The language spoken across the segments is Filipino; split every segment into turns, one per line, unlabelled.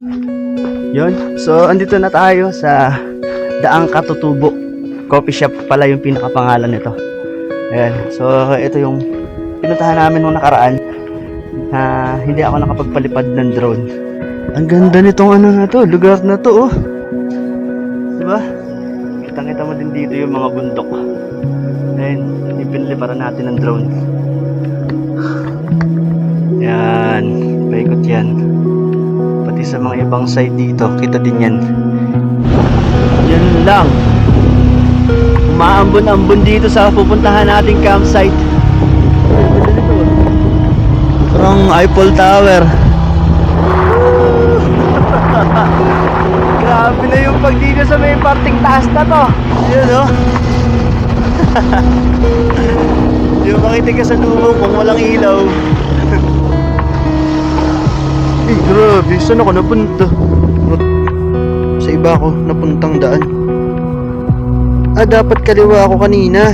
Yun. So, andito na tayo sa Daang Katutubo. Coffee shop pala yung pinakapangalan nito. Ayan. So, ito yung pinuntahan namin nung nakaraan na hindi ako nakapagpalipad ng drone. Ang ganda nitong ano na to, lugar na to, oh. Diba? Kitang-kita mo din dito yung mga bundok. Ayan, ipinliparan natin ng drone. Yan, paikot yan. Pati sa mga ibang side dito, kita din yan. Yan lang. Umaambon-ambon dito sa pupuntahan nating campsite. Parang Eiffel Tower. Grabe na yung pag dito sa may parting taas na to. Yun, oh. Yung makitig ka sa lumo kung walang ilaw. Eh, grabe. Saan ako napunta? Sa iba ako napuntang daan. Ah, dapat kaliwa ako kanina.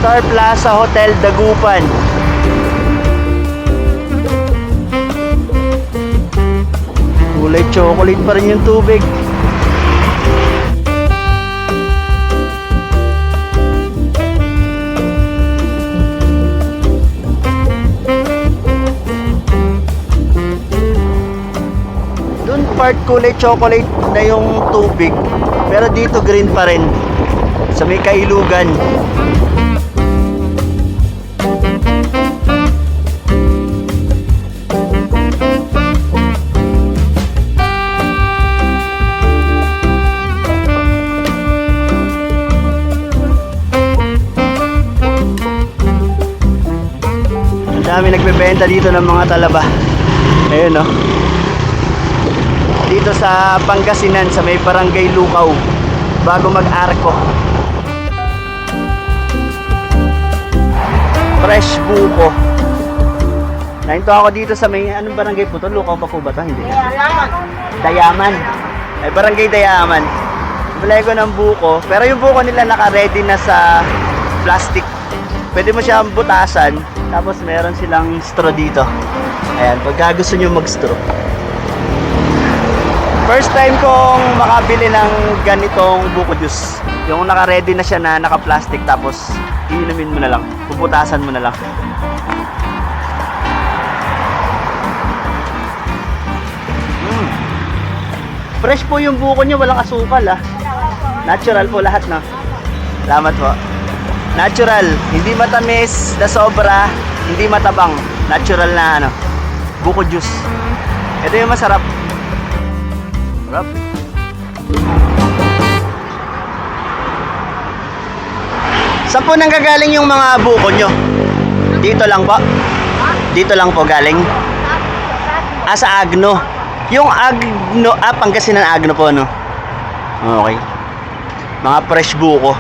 Star Plaza Hotel Dagupan. Kulay chocolate pa rin yung tubig. Doon part kulay chocolate na yung tubig, pero dito green pa rin sa may kailugan. Dami nagbebenta dito ng mga talaba. Ayun, oh. Dito sa Pangasinan, sa may Barangay Lukaw, bago mag-Arco. Fresh buko. Nahinto ako dito sa may anong barangay po to? Lukaw pa po ba to? Hindi. Dayaman. Ay, Barangay Dayaman. Bilay ko ng buko, pero yung buko nila naka-ready na sa plastic. Pwede mo siyang butasan. Tapos meron silang straw dito. Ayan, pagka gusto nyo mag-straw. First time kong makabili ng ganitong buko juice. Yung naka-ready na siya na naka-plastic, tapos iinumin mo na lang. Puputasan mo na lang. Fresh po yung buko nyo, walang asukal, ah. Natural po lahat, no? Salamat po. Natural, hindi matamis na sobra, hindi matabang. Natural na ano, buko juice. Ito yung masarap. Sarap. Saan po nanggagaling yung mga buko nyo? Dito lang po? Dito lang po galing? Ah, sa Agno. Yung Agno, Pangasinan Agno po, no? Okay. Mga fresh buko.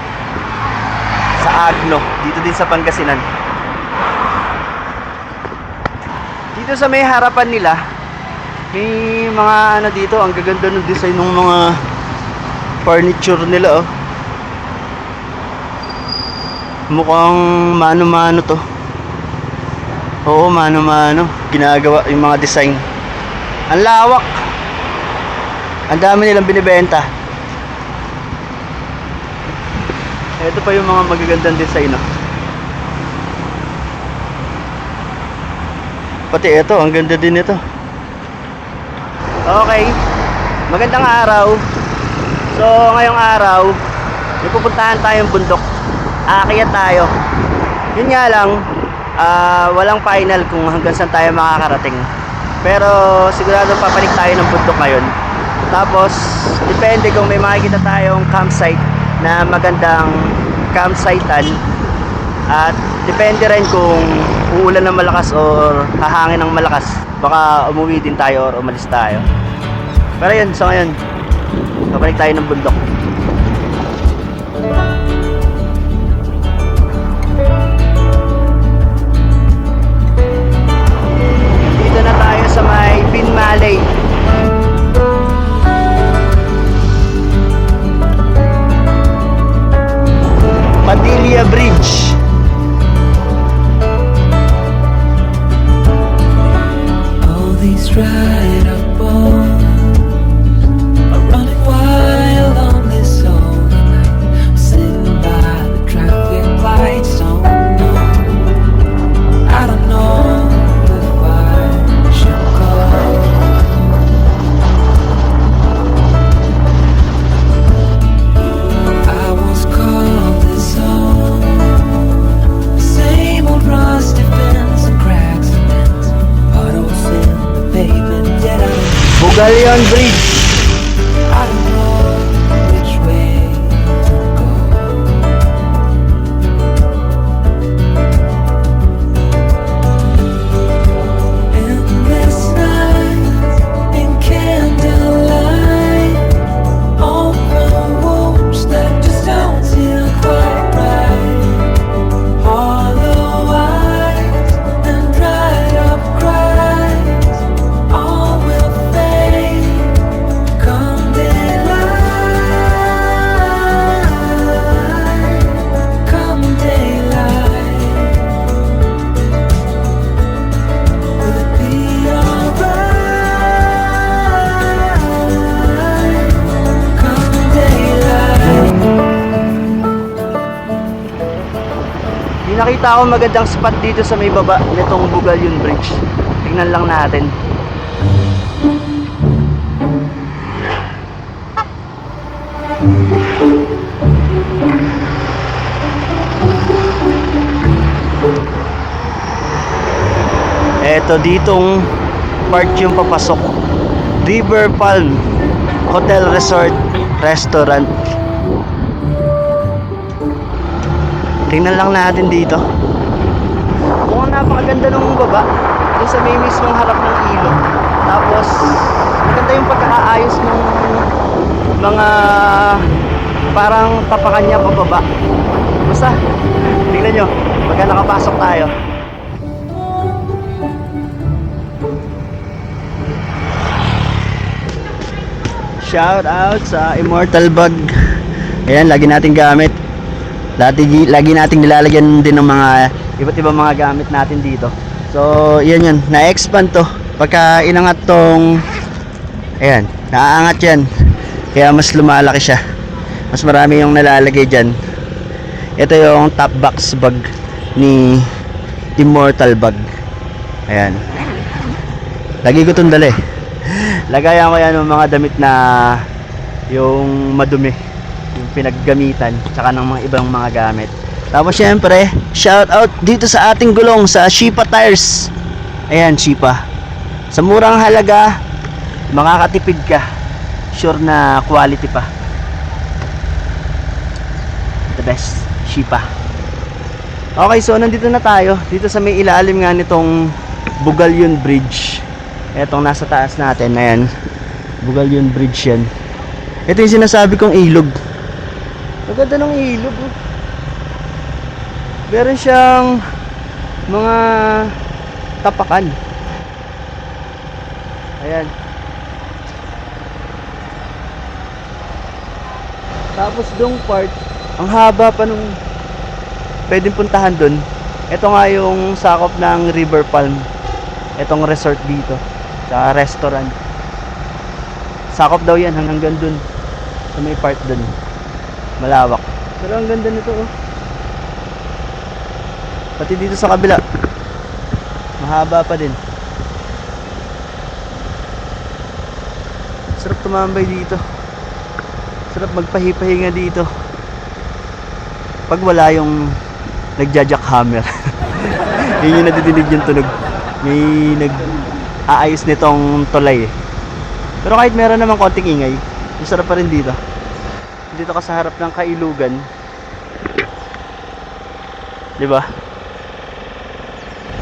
Sa Agno, dito din sa Pangasinan. Dito sa may harapan nila, may mga ano dito, ang gaganda ng design ng mga furniture nila, oh. Mukhang mano-mano to. Oo, mano-mano. Ginagawa yung mga design. Ang lawak. Ang dami nilang binibenta. Ito pa yung mga magagandang design, no? Pati ito, ang ganda din ito. Okay. Magandang araw. So, ngayong araw, may pupuntahan tayong bundok. Aakyat tayo. Yun nga lang, walang final kung hanggang saan tayo makakarating. Pero sigurado papalik tayo ng bundok ngayon. Tapos, depende kung may makikita tayong campsite na magandang campsitean, at depende rin kung uulan ng malakas or hahangin ng malakas, baka umuwi din tayo or umalis tayo. Pero yun, so ngayon, babalik tayo ng bundok. Dito na tayo sa may Binmaley. Padilla Bridge.
All these dried up bones are running wild on this old night. Sitting by the traffic lights, don't know. I don't know if I should go. I was called this home. Same old rusty fence and cracks and dents, puddles in the pavement. Yet
Bugalyon Bridge.
I don't know which way to go. Endless nights in candlelight, open wounds that just don't feel quite right. Hollow eyes and dried up cries, all will fade come daylight. Come daylight, will it be alright? Come daylight.
Di nakita ako magandang spot dito sa may baba nitong Bugalyon Bridge. Tingnan lang natin. Eto ditong part yung papasok. River Palm Hotel Resort Restaurant. Tingnan lang natin dito. Mukhang napakaganda nung baba. Doon sa may mismong harap ng ilog. Tapos maganda yung pagkakaayos ng mga parang tapakan niya pababa. Basta tingnan nyo pagka nakapasok tayo. Shout out sa Immortal Bag. Ayan, lagi nating gamit. Lagi nating nilalagyan din ng mga iba't ibang mga gamit natin dito. So, yan. Na-expand to. Pagka inangat tong ayan, naaangat yan. Kaya mas lumalaki siya. Mas marami yung nalalagay dyan. Ito yung top box bag ni Immortal Bag. Ayan. Lagi ko itong dali. Lagayan ko yan ng mga damit na yung madumi, yung pinaggamitan, tsaka ng mga ibang mga gamit. Tapos syempre, shout out dito sa ating gulong sa Shipa Tires. Ayan, Shipa. Sa murang halaga, makakatipid ka. Sure na quality pa. The best, Shipa. Okay, so nandito na tayo. Dito sa may ilalim nga nitong Bugalyon Bridge. Etong nasa taas natin, ayan. Bugalyon Bridge yan. Ito yung sinasabi kong ilog. Maganda ng ilog, oh. Meron siyang mga tapakan. Ayan. Tapos dong part, ang haba pa nung pwedeng puntahan dun. Ito nga yung sakop ng River Palm. Itong resort dito. Sa restaurant. Sakop daw yan hanggang dun. Sa may part dun. Malawak. Pero ang ganda nito, oh. Pati dito sa kabila. Mahaba pa din. Sarap tumambay dito. Sarap magpahipahinga dito. Pag wala yung nagja-jackhammer. Yun yung nadidinig yung tunog. May nag-aayos nitong tulay eh. Pero kahit meron naman konting ingay, masarap pa rin dito. Dito ka sa harap ng kailugan. 'Di ba?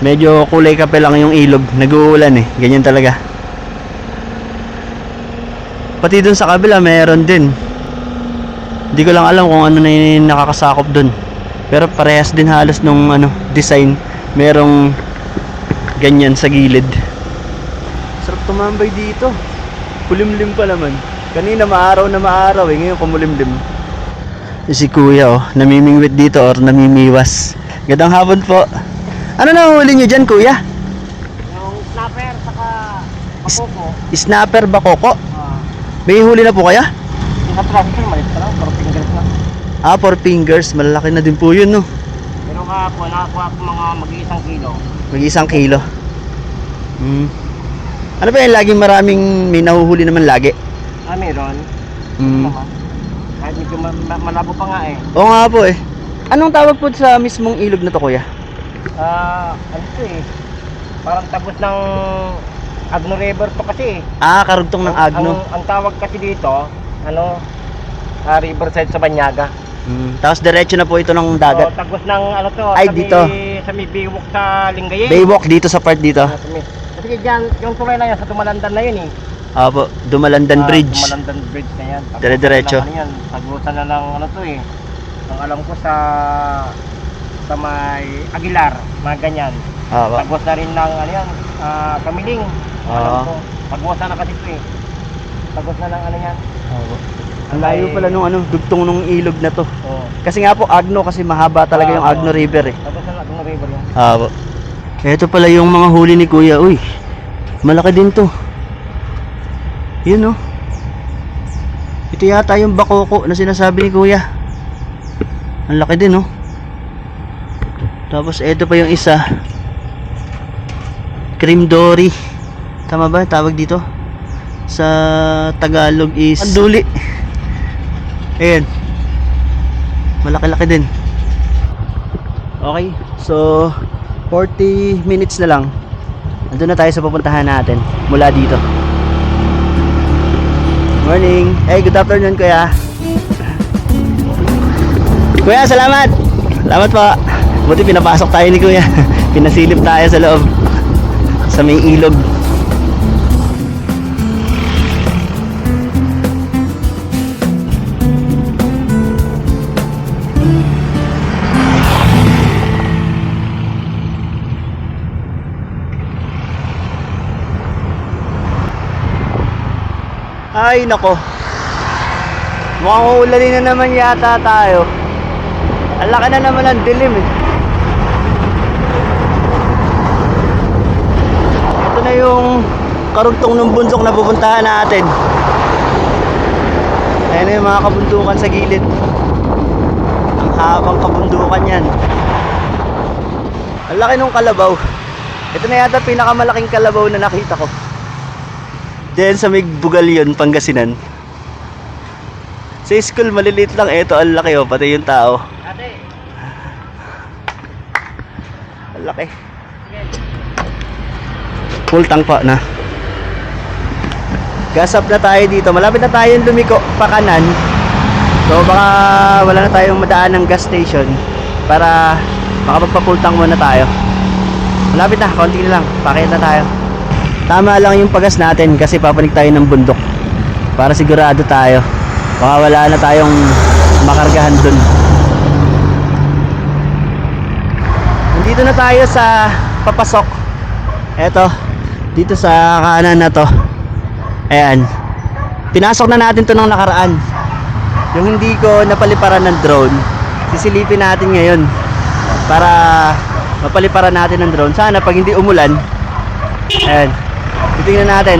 Medyo kulay kape lang yung ilog. Nag-uulan eh. Ganyan talaga. Pati dun sa kabila meron din. Hindi ko lang alam kung ano na yung nakakasakop dun. Pero parehas din halos nung design. Merong ganyan sa gilid. Sarap tumambay dito. Kulimlim pa naman. Kanina maaraw na maaraw eh. Ngayon kumulimlim. Si kuya namimingwit dito or namimiwas. Gandang hapon po. Ano na huli nyo dyan kuya?
Yung snapper saka pakoko.
Snapper ba koko? May huli na po kaya?
Yung sa traffic malit pa lang, 4 fingers na.
4 fingers. Malalaki na din po yun no.
Pero kahapon, nakakuha ko mga mag-1 kilo.
Mag-1 kilo. Ano ba yung laging maraming may nahuhuli naman lagi?
Meron. Naman. Kahit medyo malabo pa nga eh.
Oo nga po eh. Anong tawag po sa mismong ilog na to kuya?
Ano ito eh. Parang tagos ng Agno River to kasi eh.
Karugtong ng Agno.
Ang tawag kasi dito, riverside sa Banyaga.
Tapos diretso na po ito ng dagat.
So, tagos ng to.
Ay,
sa
dito.
Sa may Baywalk sa Lingayen.
Baywalk dito sa part dito.
Kasi dyan, yung tulay na yan sa Dumalandan na yun eh.
Opo, Dumalandan Bridge.
Dumalandan Bridge na yan.
Dire-diretso.
Tagusan na ng to eh. Ang alam ko sa may Aguilar, mga ganyan.
Opo.
Tagos na rin ng Kamiling. Alam ko. Tagusan na kasi ito eh. Tagos na ng yan.
Opo. Ang layo pala nung dugtong nung ilog na to.
Oo.
Kasi nga po Agno kasi mahaba talaga yung Agno River eh.
Tagos na ng Agno River yun.
Opo. Ito pala yung mga huli ni Kuya. Uy, malaki din to. Yun Ito yata yung bakoko na sinasabi ni Kuya. Ang laki din Tapos ito pa yung isa. Cream dory. Tama ba tawag dito? Sa Tagalog is anduli. Ayan. Malaki-laki din. Okay, so 40 minutes na lang. Nandun na tayo sa pupuntahan natin mula dito. Morning. Hey, good afternoon kuya. Kuya, salamat. Salamat po. Buti pinapasok tayo ni kuya. Pinasilip tayo sa loob. Sa may ilog. Ay nako. Mukhang uulanin na naman yata tayo. Ang laki na naman ang dilim eh. Ito na yung karugtong ng bundok na pupuntahan natin. Ayan na yung mga kabundukan sa gilid. Ang habang kabundukan yan. Ang laki nung kalabaw. Ito na yata pinakamalaking kalabaw na nakita ko. Diyan sa may Bugalyon, Pangasinan. Sa school maliliit lang, ito ang laki pati yung tao.
Ate.
Ang laki. Full tank pa na. Gas up na tayo dito. Malapit na tayong lumiko pa kanan. So baka wala na tayong madaan ng gas station para baka magpa-full tank muna tayo. Malapit na, konti na lang. Pakita na tayo. Tama lang yung pagas natin kasi papanik tayo ng bundok para sigurado tayo. Baka wala na tayong makargahan dun. Nandito na tayo sa papasok. Eto, dito sa kanan na to. Ayan. Pinasok na natin to nung nakaraan. Yung hindi ko napaliparan ng drone, sisilipin natin ngayon para mapaliparan natin ng drone. Sana pag hindi umulan, ayan, titingnan natin.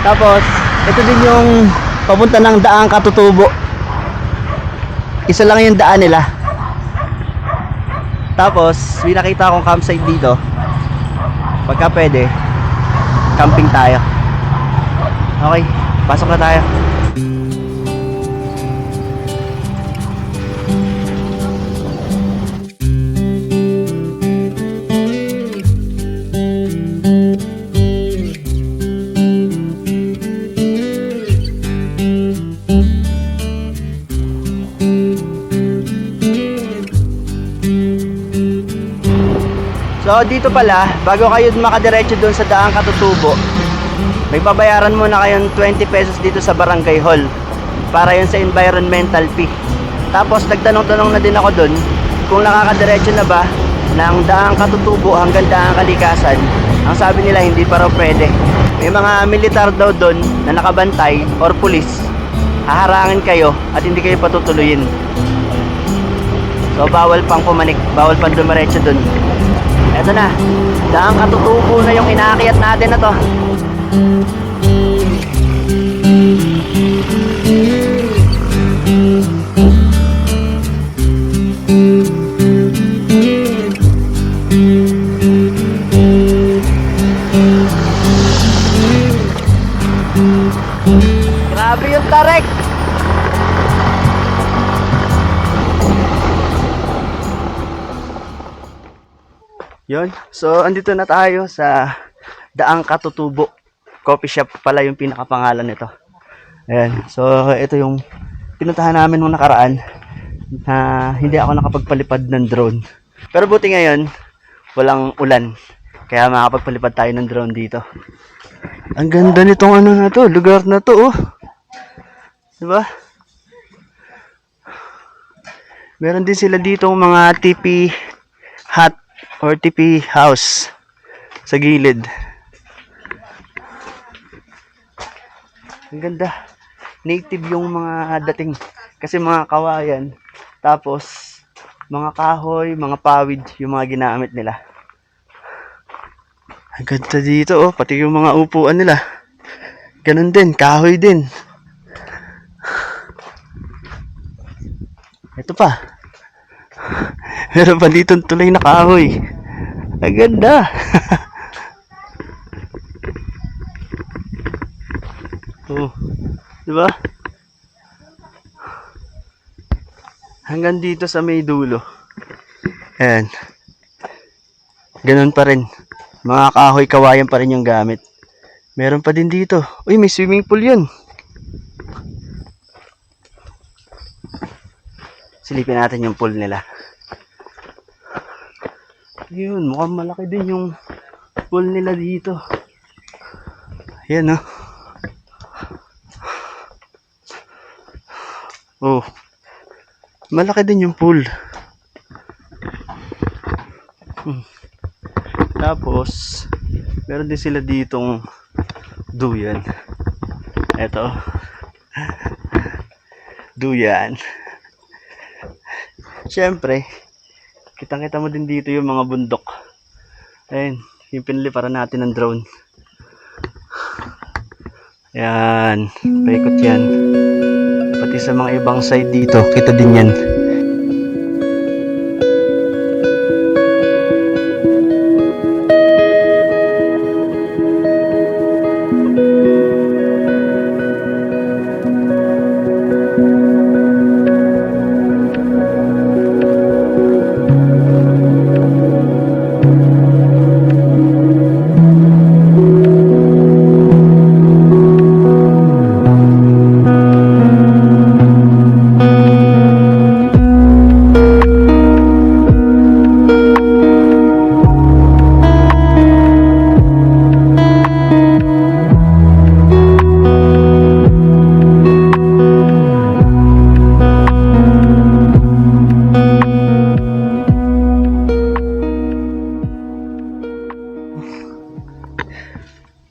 Tapos ito din yung papunta ng Daang Katutubo. Isa lang yung daan nila. Tapos may nakita akong campsite dito. Pagka pwede, camping tayo. Okay, pasok na tayo. So So, dito pala, bago kayo makadiretso doon sa daang Katutubo, may babayaran muna kayong 20 pesos dito sa Barangay Hall para yun sa environmental fee. Tapos, nagtanong-tanong na din ako doon kung nakakadiretso na ba ng daang Katutubo hanggang daang Kalikasan. Ang sabi nila, hindi pa raw pwede. May mga militar daw doon na nakabantay or pulis. Haharangin kayo at hindi kayo patutuloyin. So, bawal pang pumanik, bawal pang dumiretso doon. Eto na, daang Katutubo na yung inaakyat natin na to. Grabe yung tarik! Yun. So, andito na tayo sa Daang Katutubo. Coffee shop pala yung pinakapangalan nito. Ayan. So, ito yung pinuntahan namin nung nakaraan na hindi ako nakapagpalipad ng drone. Pero buti ngayon, walang ulan. Kaya makapagpalipad tayo ng drone dito. Ang ganda nitong ano na to, lugar na to, oh. Diba? Meron din sila ditong mga tipi hut or tipi house sa gilid. Ang ganda. Native yung mga dating. Kasi mga kawayan. Tapos, mga kahoy, mga pawid yung mga ginamit nila. Ang ganda dito, oh. Pati yung mga upuan nila. Ganun din, kahoy din. Ito pa. Meron pa dito tulay na kahoy. Ang ganda. Oh, di ba? Hanggang dito sa may dulo. Ayan. Ganun pa rin. Mga kahoy kawayan pa rin yung gamit. Meron pa din dito. Uy, may swimming pool yun. Silipin natin yung pool nila. Yun, mukhang malaki din yung pool nila dito. Ayan, oh. Oh. Malaki din yung pool. Tapos, meron din sila ditong duyan. Eto. Duyan. Siyempre, kitang-kita mo din dito yung mga bundok. Ayun, yung piniliparan natin ng drone. Ayan, paikot yan. Pati sa mga ibang side dito, kita din yan.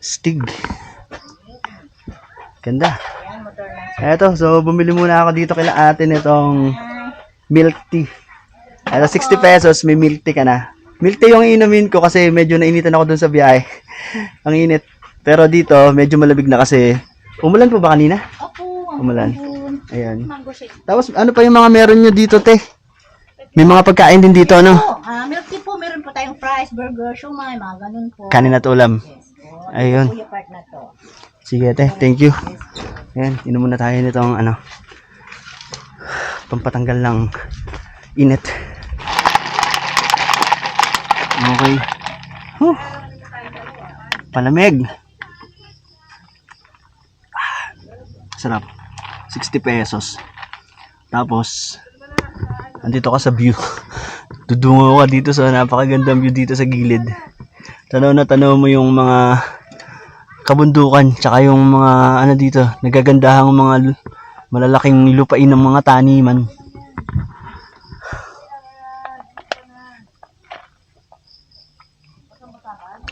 Stig. Ganda. Eto, so bumili muna ako dito kila ate nitong milk tea. Eto, 60 pesos, may milk tea ka na. Milk tea yung inumin ko kasi medyo nainitan ako dun sa biyahe. Ang init. Pero dito, medyo malabig na kasi umulan po ba kanina?
Opo.
Umulan. Ayan.
Mango shake.
Tapos ano pa yung mga meron nyo dito, te? May mga pagkain din dito, ano?
Milk tea po, meron po tayong fries, burger, shumai, mga ganun po.
Kanin at ulam. Ayun.
Kuya part na to.
Sige, te. Thank you. Ayan, inom muna tayo nitong ano, pampatanggal ng init. Okay. Huh. Palamig. Sarap. 60 pesos. Tapos, andito ka sa view. Dudungo ka dito sa napakagandang view dito sa gilid. Tanaw na tanaw mo yung mga kabundukan, tsaka yung mga ano dito, nagagandahang mga malalaking lupain ng mga taniman.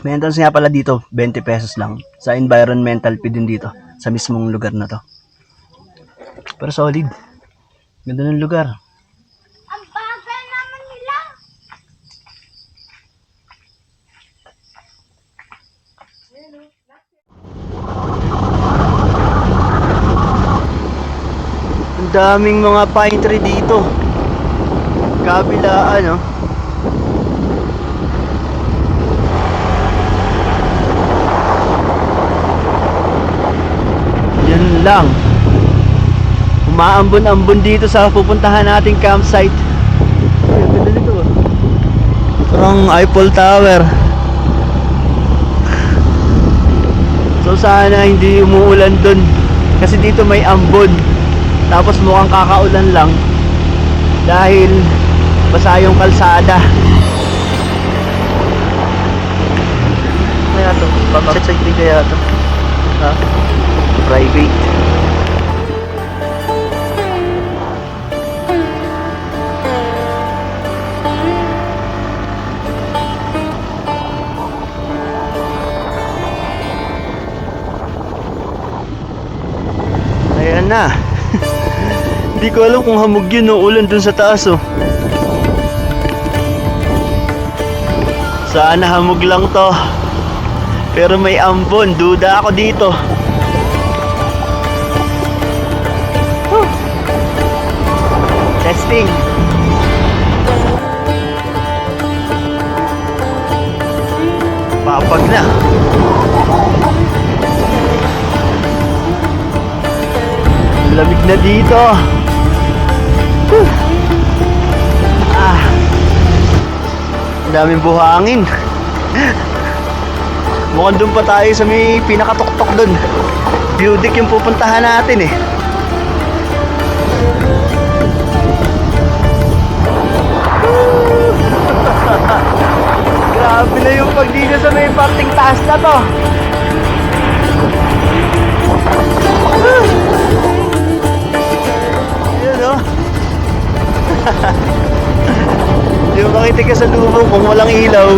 May entrance nga pala dito, 20 pesos lang. Sa environmental fee din dito, sa mismong lugar na to. Pero solid. Ganda ng lugar.
Ang bagal naman nila.
Ang daming mga pine tree dito. Kabilaan, no? Yan lang. Umaambon-ambon dito sa pupuntahan nating campsite. Ay, ang ganda nito. Parang Eiffel Tower. So sana hindi umuulan dun. Kasi dito may ambon. Tapos mukhang kakaulan lang. Dahil basa yung kalsada. Kaya to? Babakit din kaya to? Ha? Private. Ayan na. Hindi ko alam kung hamog yun o ulan dun sa taas oh. Sana hamog lang to. Pero may ambon, duda ako dito. Whew. Testing. Papag na. Lamig na dito. Whew. Ang daming buhangin. Mukhang doon pa tayo sa may pinakatuktok doon. View deck yung pupuntahan natin eh. Grabe na yung pagdiga sa may parting taas na to. Ayun oh. Hindi mo makita ka sa lubong kung walang ilaw.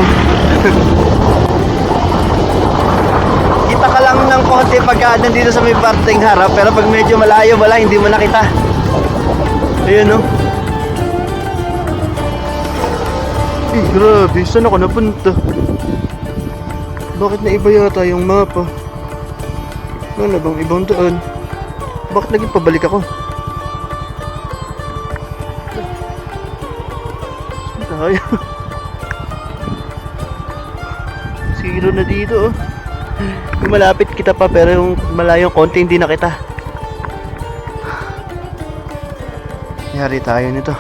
Kita ka lang ng konti pagka nandito sa may parting harap, pero pag medyo malayo wala, hindi mo nakita. Ayun oh. Eh, grabe, saan ako napunta? Bakit naiba yata yung mapa? Ano bang ibang daan? Bakit naging pabalik ako? Saan tayo? Zero na dito oh. Yung malapit kita pa pero yung malayong konti hindi na kita. Yari tayo nito.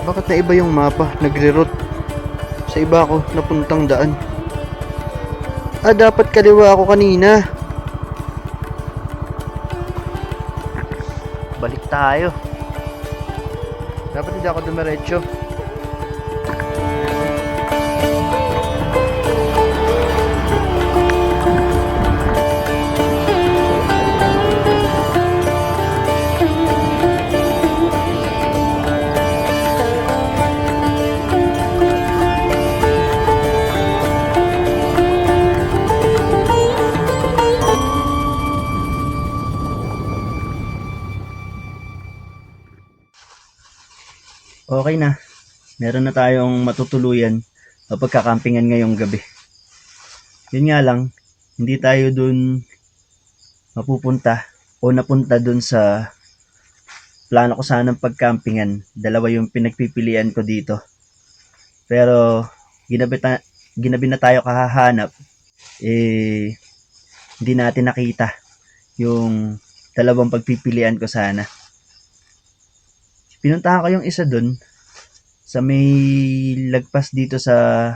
Bakit naiba yung mapa? Nagre-route sa iba ako napuntang daan. Ah, dapat kaliwa ako kanina. Balik tayo. Dapat hindi ako dumiretso. Okay na. Meron na tayong matutuluyan o pagkakampingan ngayong gabi. Yun nga lang, hindi tayo dun mapupunta o napunta dun sa plano ko sanang pagkampingan. Dalawa yung pinagpipilian ko dito. Pero ginabi na tayo kahahanap. Hindi natin nakita yung dalawang pagpipilian ko sana. Pinuntahan ko yung isa dun sa may lagpas dito sa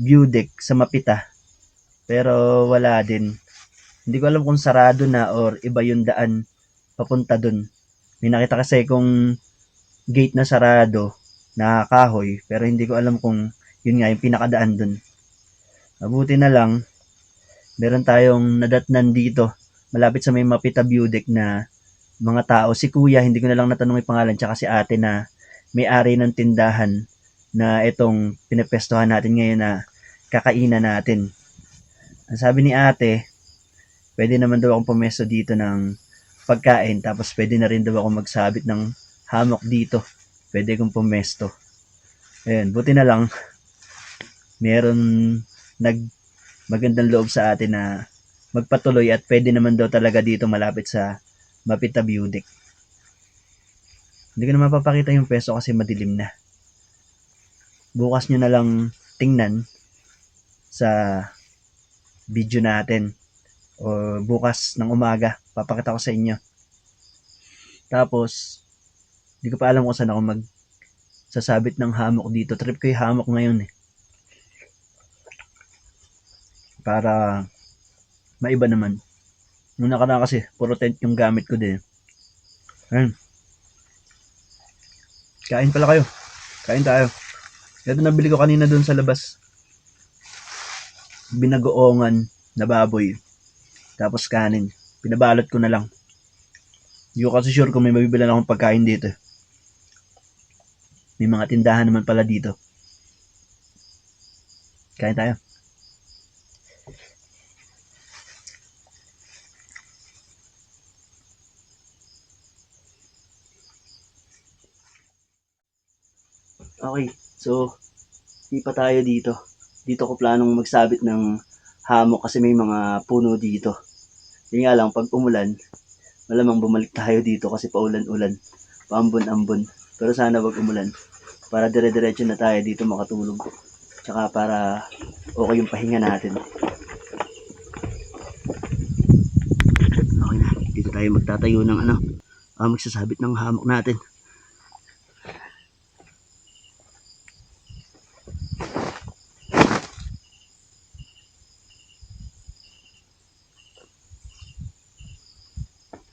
view deck sa Mapita. Pero wala din. Hindi ko alam kung sarado na or iba yung daan papunta dun. May nakita kasi kung gate na sarado na kahoy, pero hindi ko alam kung yun nga yung pinakadaan dun. Mabuti na lang, meron tayong nadatnan dito, malapit sa may Mapita View Deck na mga tao. Si kuya, hindi ko na lang natanong yung pangalan, tsaka si ate na may-ari ng tindahan na itong pinepestohan natin ngayon na kakainan natin. Ang sabi ni ate, pwede naman daw akong pumesto dito ng pagkain, tapos pwede na rin daw ako magsabit ng hammock dito. Pwede kong pumesto. Ayun, buti na lang, meron magandang loob sa atin na magpatuloy at pwede naman daw talaga dito malapit sa Mapita View Deck. Hindi ko na mapapakita yung peso kasi madilim na. Bukas nyo na lang tingnan sa video natin o bukas ng umaga papakita ko sa inyo. Tapos hindi ko pa alam kung saan ako magsasabit ng hammock dito. Trip ko yung hammock ngayon para maiba naman. Nung nakaraan kasi puro tent yung gamit ko din. Ayun. Kain pala kayo. Kain tayo. Ito nabili ko kanina dun sa labas. Binagoongan na baboy. Tapos kanin. Pinabalot ko na lang. Hindi ko kasi sure kung may mabibilan akong pagkain dito. May mga tindahan naman pala dito. Kain tayo. Okay, so di pa tayo dito. Dito ko planong magsabit ng hammock kasi may mga puno dito. Yun nga lang, pag umulan, malamang bumalik tayo dito kasi paulan-ulan, paambon-ambon. Pero sana wag umulan para dire-diretso na tayo dito makatulog. Tsaka para okay yung pahinga natin. Okay na, dito tayo magtatayo ng magsasabit ng hammock natin.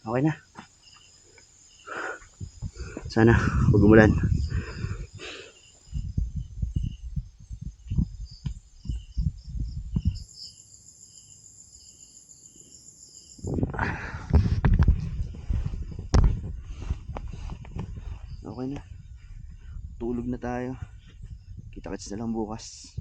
Okay na. Sana huwag umulan. Okay na. Tulog na tayo. Kita-kits na lang bukas.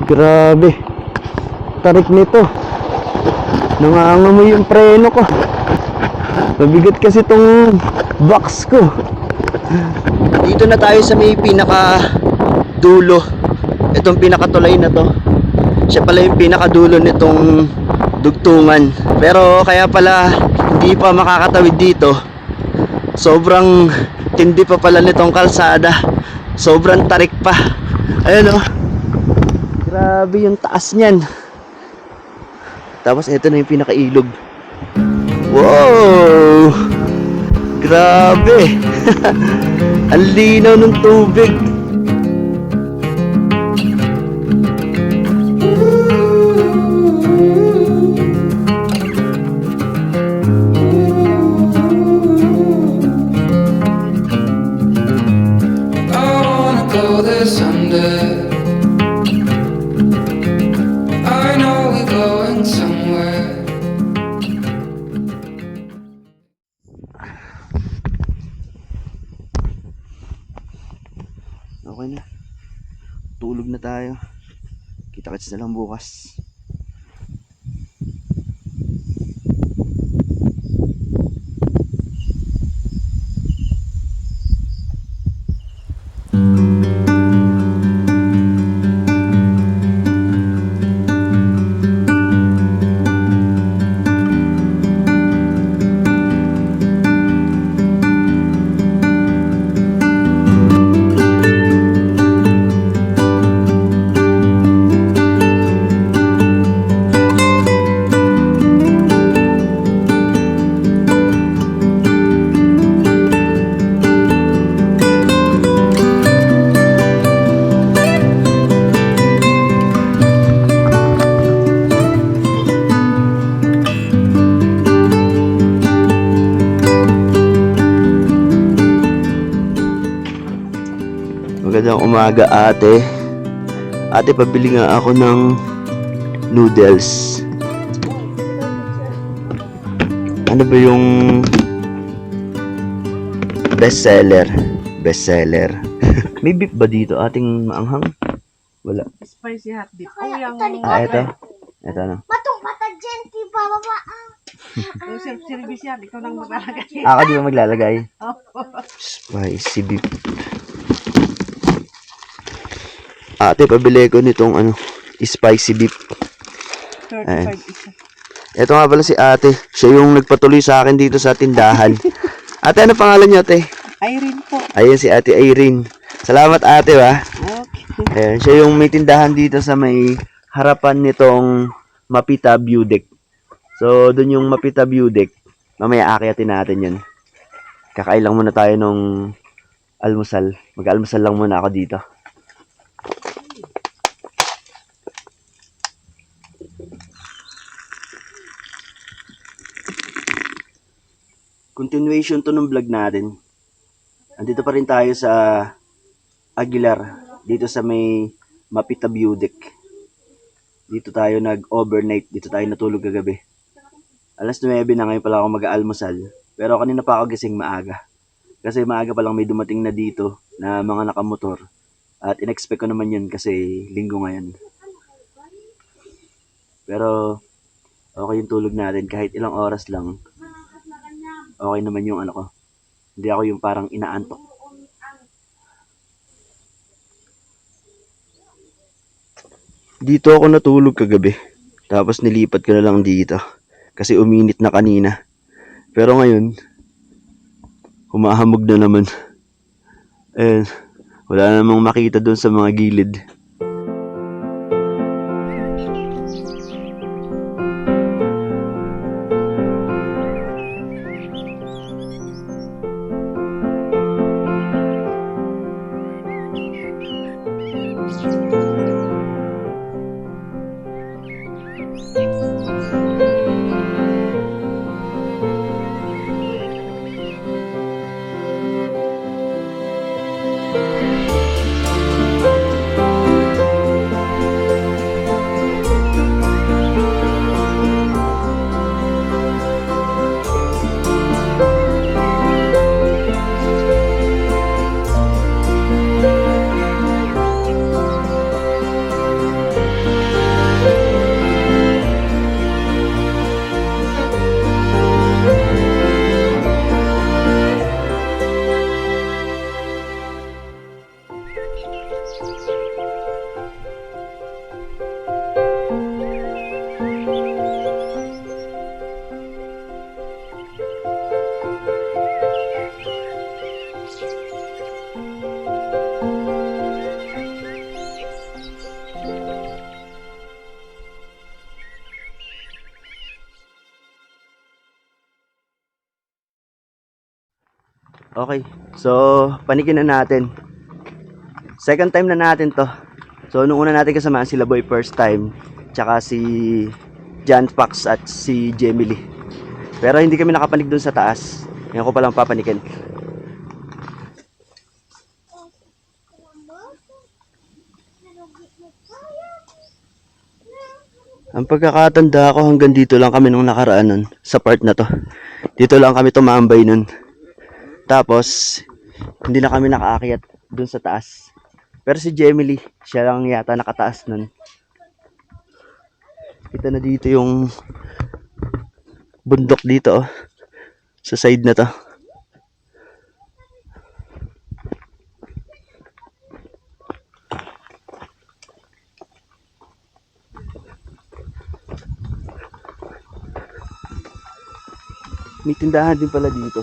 Grabe. Tarik nito. Nangangamoy yung preno ko. Mabigat kasi tong box ko. Dito na tayo sa may pinaka dulo. Itong pinakatulay na to. Siya pala yung pinakadulo nitong dugtungan. Pero kaya pala hindi pa makakatawid dito. Sobrang tindi pa pala nitong kalsada. Sobrang tarik pa. Ayun oh. Grabe yung taas niyan. Tapos ito na yung pinakailog. Wow! Grabe! Ang linaw ng tubig.
I wanna go there someday. I know we're going somewhere.
Okay na. Tulog na tayo. Kita-kits na lang bukas. Magandang umaga, ate. Ate, pabili nga ako ng noodles. Ano ba yung bestseller? Bestseller. May beef ba dito, ating maanghang? Wala.
Spicy hot dip.
Kaya
yung
ito,
Ah, ito. Ito na.
Matong mata dyan, di ba, baba?
yung self-service yan. Ikaw nang maglalagay.
Ako di ba maglalagay?
Opo.
Spicy beef. Ate, pabili ko nitong spicy beef.
35 isa.
Ito nga pala si ate. Siya yung nagpatuloy sa akin dito sa tindahan. Ate, ano pangalan niyo, ate?
Irene po.
Ayun si ate Irene. Salamat, ate, ba?
Okay.
Ayan, siya yung may tindahan dito sa may harapan nitong Mapita View Deck. So, dun yung Mapita View Deck. Mamaya akyatin natin yan. Kakain lang muna tayo nung almusal. Mag-almusal lang muna ako dito. Continuation to ng vlog natin. Andito pa rin tayo sa Aguilar. Dito sa may Mapita View Deck. Dito tayo nag-overnight. Dito tayo natulog kagabi. Alas 9 na ngayon pala ako mag-aalmusal. Pero kanina pa ako gising maaga. Kasi maaga pa lang may dumating na dito na mga nakamotor. At in-expect ko naman yun kasi linggo ngayon. Pero okay yung tulog natin. Kahit ilang oras lang. Okay naman yung ko. Hindi ako yung parang inaantok. Dito ako natulog kagabi. Tapos nilipat ko na lang dito. Kasi uminit na kanina. Pero ngayon, humahamog na naman. Eh, wala namang makita doon sa mga gilid. Okay, so panikin na natin. Second time na natin to. So nung una natin kasamaan sila Boy first time, tsaka si John Fox at si Jamie Lee. Pero hindi kami nakapanik dun sa taas. Ngayon ko palang papanikin. Ang pagkakatanda ko hanggang dito lang kami nung nakaraan nun, sa part na to. Dito lang kami tumambay nun. Tapos, hindi na kami nakaakyat dun sa taas. Pero si Jamie Lee, siya lang yata nakataas nun. Kita na dito yung bundok dito, oh. Sa side na to. May tindahan din pala dito.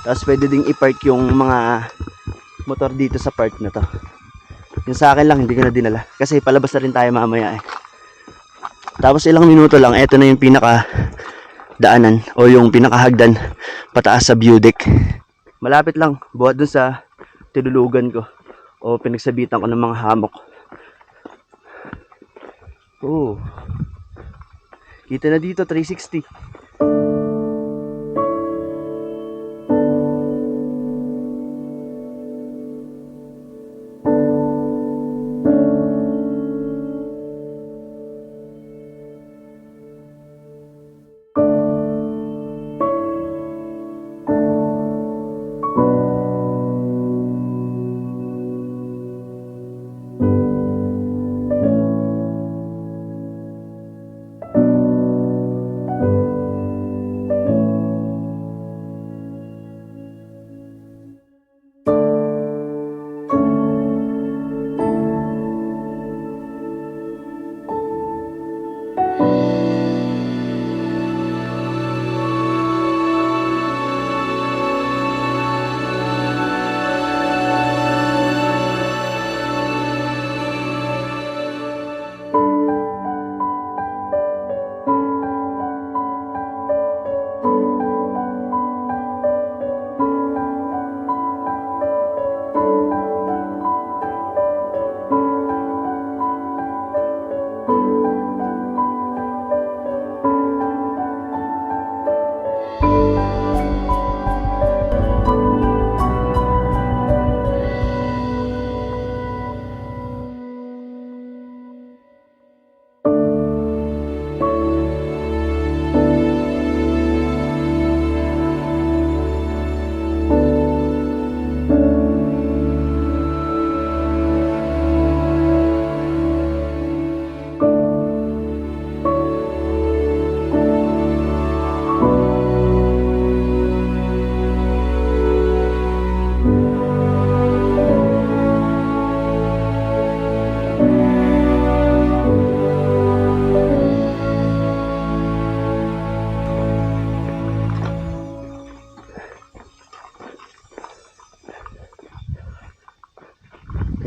Tapos pwede ding i-park yung mga motor dito sa park na to. Yung sa akin lang, hindi ko na dinala. Kasi palabas na rin tayo mamaya eh. Tapos ilang minuto lang, eto na yung pinaka daanan o yung pinakahagdan pataas sa view deck. Malapit lang, buhat dun sa tinulugan ko o pinagsabitan ko ng mga hammock. Oh. Kita na dito, 360.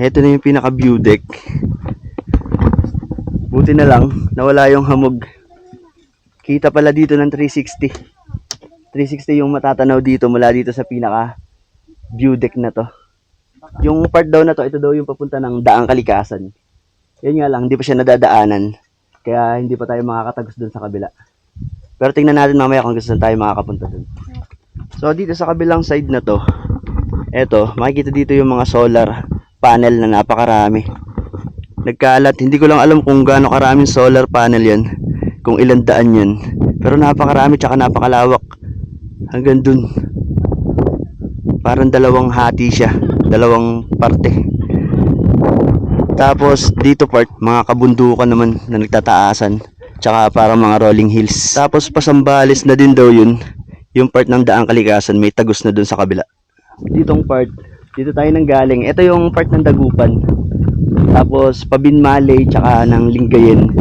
Ito na yung pinaka view deck. Buti na lang, nawala yung hamog. Kita pala dito ng 360. 360 yung matatanaw dito mula dito sa pinaka view deck na to. Yung part daw na to, ito daw yung papunta ng Daang Kalikasan. Yun nga lang, hindi pa siya nadadaanan. Kaya hindi pa tayo makakatagos dun sa kabila. Pero tingnan natin mamaya kung gusto tayo makakapunta dun. So dito sa kabilang side na to, eto, makikita dito yung mga solar panel na napakarami. Nagkalat, hindi ko lang alam kung gaano karaming solar panel yan, kung ilang daan yun. Pero napakarami tsaka napakalawak. Hanggang dun. Parang dalawang hati siya, dalawang parte. Tapos dito part, mga kabundukan naman na nagtataasan. Tsaka parang mga rolling hills. Tapos Pasambales na din daw yun. Yung part ng Daang Kalikasan, may tagos na dun sa kabila. Ditong part, dito tayo nang galing. Ito yung part ng Dagupan. Tapos Pabinmalay, tsaka ng Lingayen.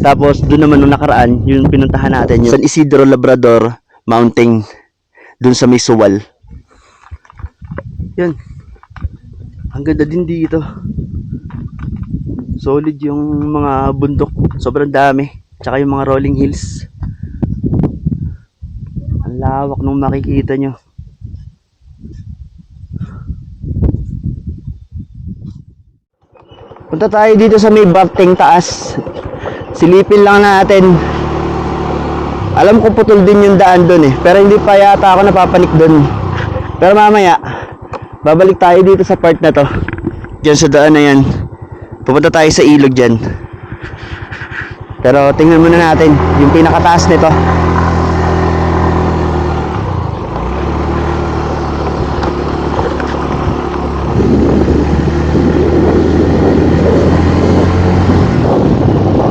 Tapos doon naman nung nakaraan, yung pinuntahan natin, yung San Isidro Labrador Mountain. Doon sa may Suwal. Yan. Ang ganda din dito. Solid yung mga bundok. Sobrang dami. Tsaka yung mga rolling hills. Ang lawak nung makikita nyo. Punta tayo dito sa may Barteng taas. Silipin lang natin. Alam ko putol din yung daan doon eh. Pero hindi pa yata ako napapanik doon. Pero mamaya, babalik tayo dito sa part na to. Diyan sa daan na yan. Pupunta tayo sa ilog dyan. Pero tingnan muna natin yung pinakataas nito.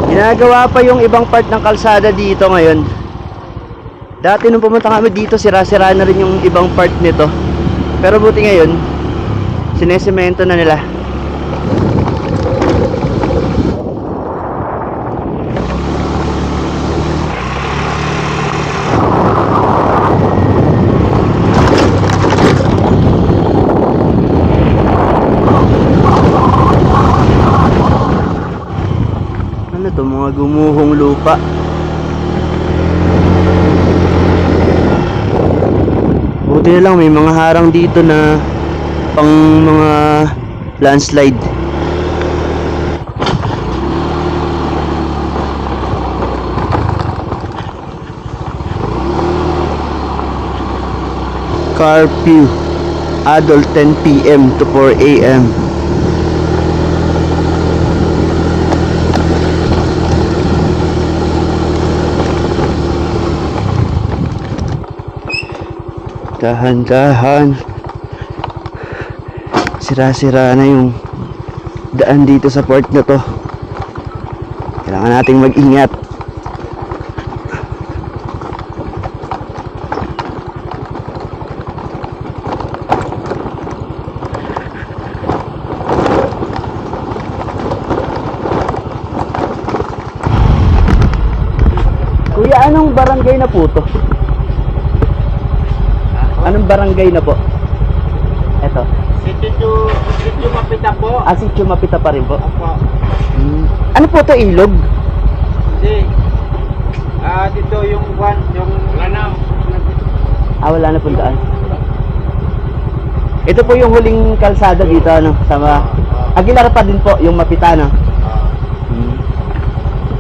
Ginagawa pa yung ibang part ng kalsada dito ngayon. Dati nung pumunta kami dito, sira-sira na rin yung ibang part nito. Pero buti ngayon, sinesemento na nila. Ano to, mga gumuhong lupa. Buti na lang may mga harang dito na pang mga landslide. Curfew adult 10 PM to 4 AM. Dahan-dahan. Sira-sira na yung daan dito sa port na to. Kailangan nating mag-ingat. Kuya, anong barangay na po to? Anong barangay na po? Eto.
Sitio Mapita po.
Sitio Mapita pa rin po.
Opo.
Ano po to, ilog?
Hindi. Dito yung lanam.
Wala na po daan. Ito po yung huling kalsada dito, ano, sama. Aguilar pa din po, yung Mapita, no?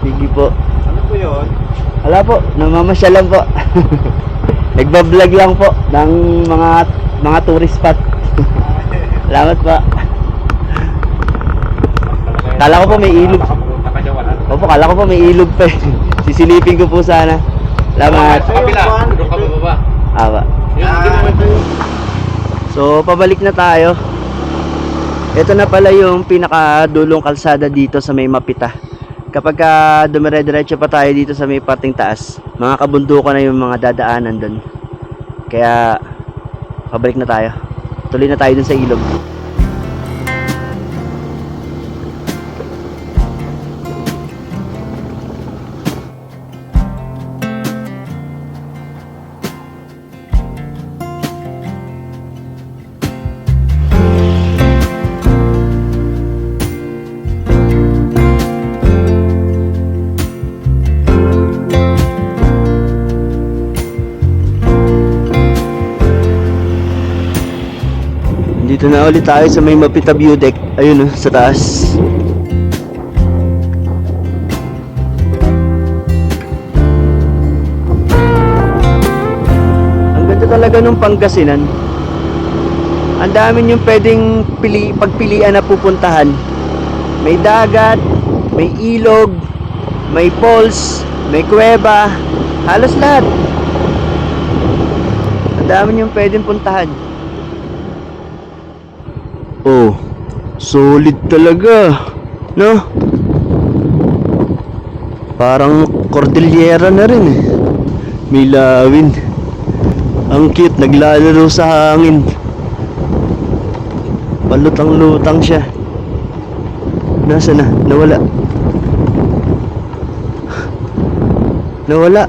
Sige po.
Ano po yun?
Wala po, namamasyal lang po. Nagbablog lang po ng mga tourist spot. Salamat po. Kala ko po may ilog. Opo, kala ko po may ilog pa. Sisilipin ko po sana. Salamat.
Doon ka bababa.
Awa. So, pabalik na tayo. Ito na pala yung pinakadulong kalsada dito sa may Mapita. Kapag dumire-diretso pa tayo dito sa may parting taas, mga kabundukan na yung mga dadaanan doon. Kaya pabalik na tayo. Tuloy na tayo dun sa ilog. Dito na ulit tayo sa may Mapita View Deck. Ayun sa taas. Ang ganda talaga nung Pangasinan. Ang dami yung pwedeng pagpilian na pupuntahan. May dagat, may ilog, may falls, may kuweba, halos lahat. Ang dami yung pwedeng puntahan. Oh, solid talaga, no? Parang Cordillera na rin eh. May lawin. Ang cute, naglalaro sa hangin. Palutang-lutang siya. Nasa na? Nawala. Nawala.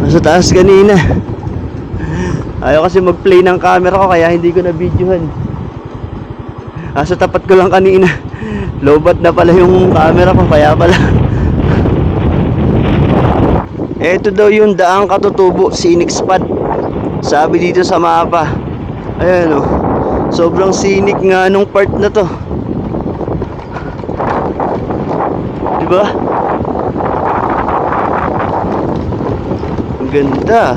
Nasa taas kanina. Ayaw kasi mag-play ng camera ko kaya hindi ko na-videohan. Sa tapat ko lang kanina. Lobat na pala yung camera ko kaya pala. Ito daw yung Daang Katutubo Scenic Spot. Sabi dito sa mapa. Ayan oh. Sobrang scenic nga nung part na to. Diba? Ang ganda.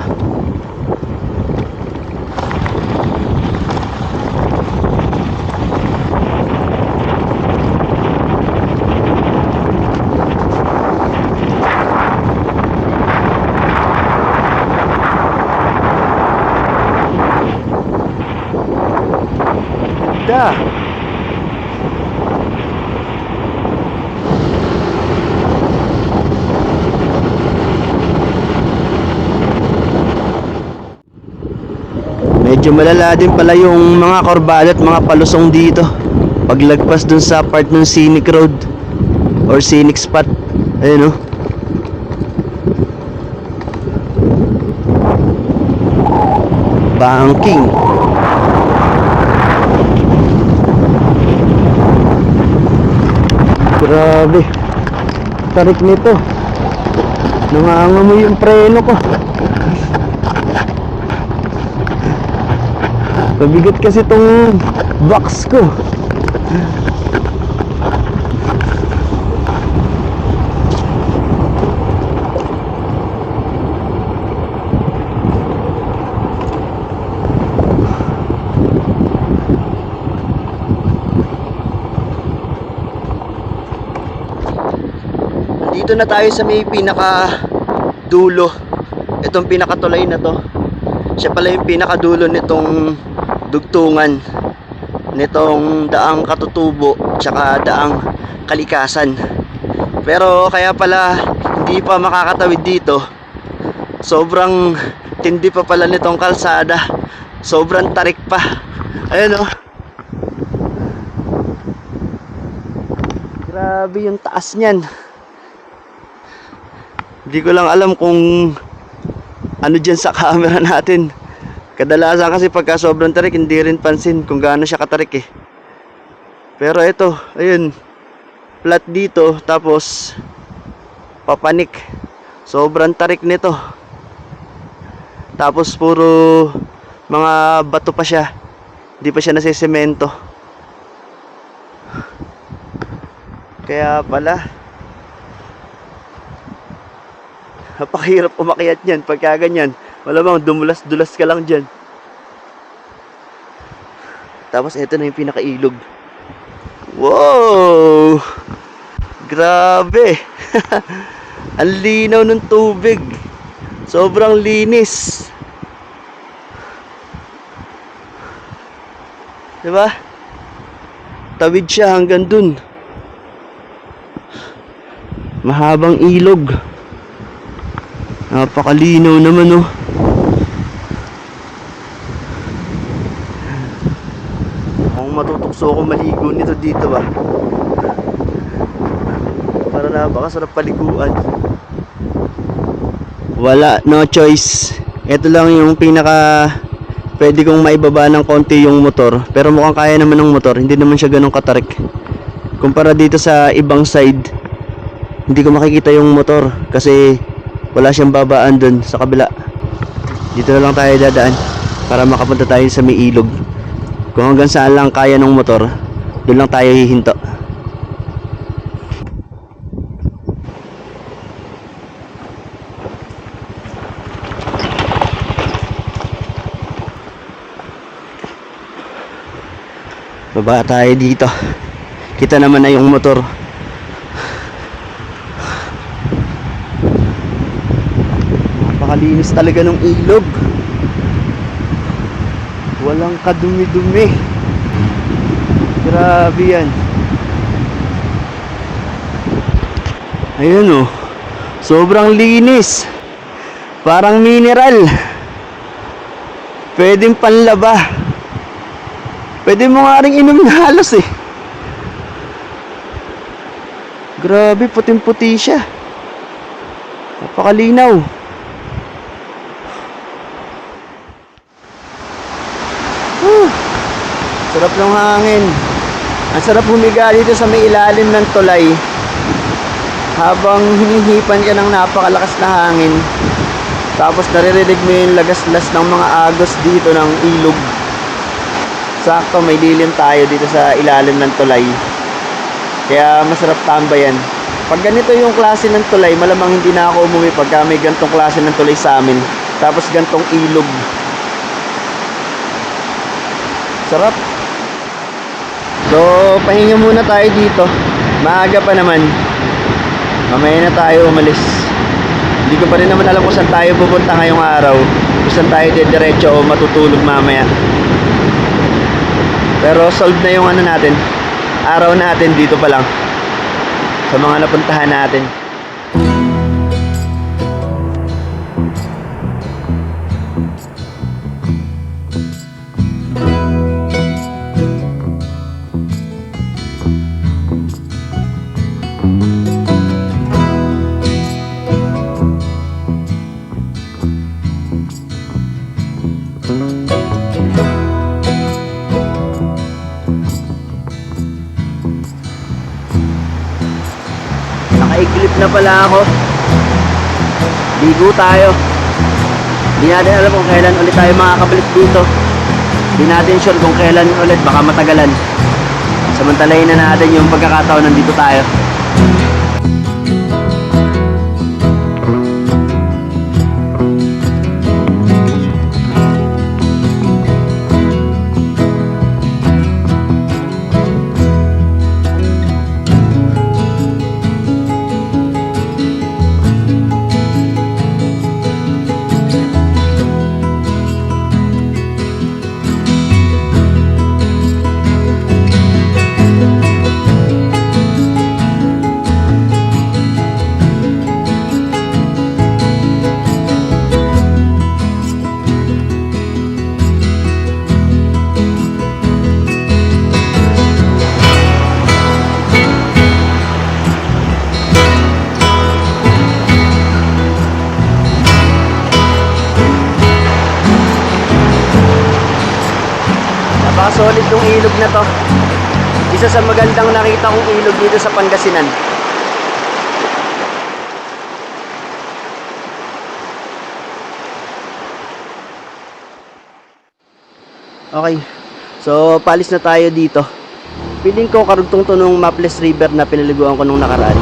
Ganda. Medyo malala din pala yung mga kurbada at mga palusong dito. Paglagpas dun sa part ng scenic road or scenic spot. Ayun oh. Banking. Grabe. Tarik nito. Nangangamoy yung preno ko. Mabigat kasi tong box ko. Dito na tayo sa may pinaka dulo. Itong pinakatulay na to. Siya pala yung pinakadulo nitong dugtungan nitong Daang Katutubo tsaka Daang Kalikasan. Pero kaya pala hindi pa makakatawid dito. Sobrang tindi pa pala nitong kalsada. Sobrang tarik pa. Ayun oh. Grabe yung taas niyan. Hindi ko lang alam kung ano dyan sa camera natin. Kadalasan kasi pagka sobrang tarik hindi rin pansin kung gaano siya katarik eh. Pero ito, ayun, flat dito tapos papanik. Sobrang tarik nito. Tapos puro mga bato pa siya. Hindi pa siya nasisemento. Kaya pala napakahirap umakyat yan pagka ganyan. Malamang dumulas-dulas ka lang dyan. Tapos ito na yung pinakailog. Wow! Grabe! Ang linaw ng tubig. Sobrang linis. Diba? Tawid siya hanggang dun. Mahabang ilog. Napakalinaw naman oh. Kung matutokso ako maligo nito dito ba. Para napakasarap paliguan. Wala, no choice. Ito lang yung pinaka pwede kong maibaba ng konti yung motor. Pero mukhang kaya naman ng motor. Hindi naman siya ganun katarik. Kumpara dito sa ibang side, hindi ko makikita yung motor kasi wala siyang babaan dun sa kabila. Dito na lang tayo dadaan para makapunta tayo sa may ilog. Kung hanggang saan lang kaya ng motor, doon lang tayo hihinto. Baba tayo dito. Kita naman na yung motor. Napakalinis talaga ng ilog. Walang kadumi-dumi. Grabe yan. Ayan oh. Sobrang linis. Parang mineral. Pwedeng panlaba. Pwede mo nga rin inumin halos eh. Grabe, puting-puti siya. Napakalinaw. Sarap ng hangin. Ang sarap humiga dito sa may ilalim ng tulay. Habang hinihipan ka ng napakalakas na hangin. Tapos naririnig mo yung lagaslas ng mga agos dito ng ilog. Sakto, may dilim tayo dito sa ilalim ng tulay. Kaya masarap tambayan. Pag ganito yung klase ng tulay, malamang hindi na ako umuwi pagka may gantong klase ng tulay sa amin. Tapos gantong ilog. Sarap. So, pahinga muna tayo dito. Maaga pa naman. Mamaya na tayo umalis. Hindi ko pa rin naman alam kung saan tayo pupunta ngayong araw. Kung saan tayo diretso o matutulog mamaya. Pero solve na yung ano natin, araw natin dito pa lang sa mga napuntahan natin. Nakaiglip na pala ako. Ligo tayo. Hindi natin alam kung kailan ulit tayo makakabalik dito. Hindi natin sure kung kailan ulit, baka matagalan. Samantalahin na natin yung pagkakataon nandito tayo. Napaka-solid tong ilog na to. Isa sa magandang nakita kong ilog dito sa Pangasinan. Okay. So, palis na tayo dito. Feeling ko karugtong to nung Maples River na pinaliguan ko nung nakaraan.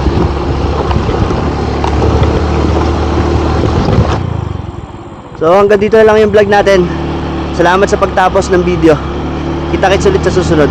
So, hanggang dito na lang yung vlog natin. Salamat sa pagtapos ng video. Kita-kits ulit sa susunod.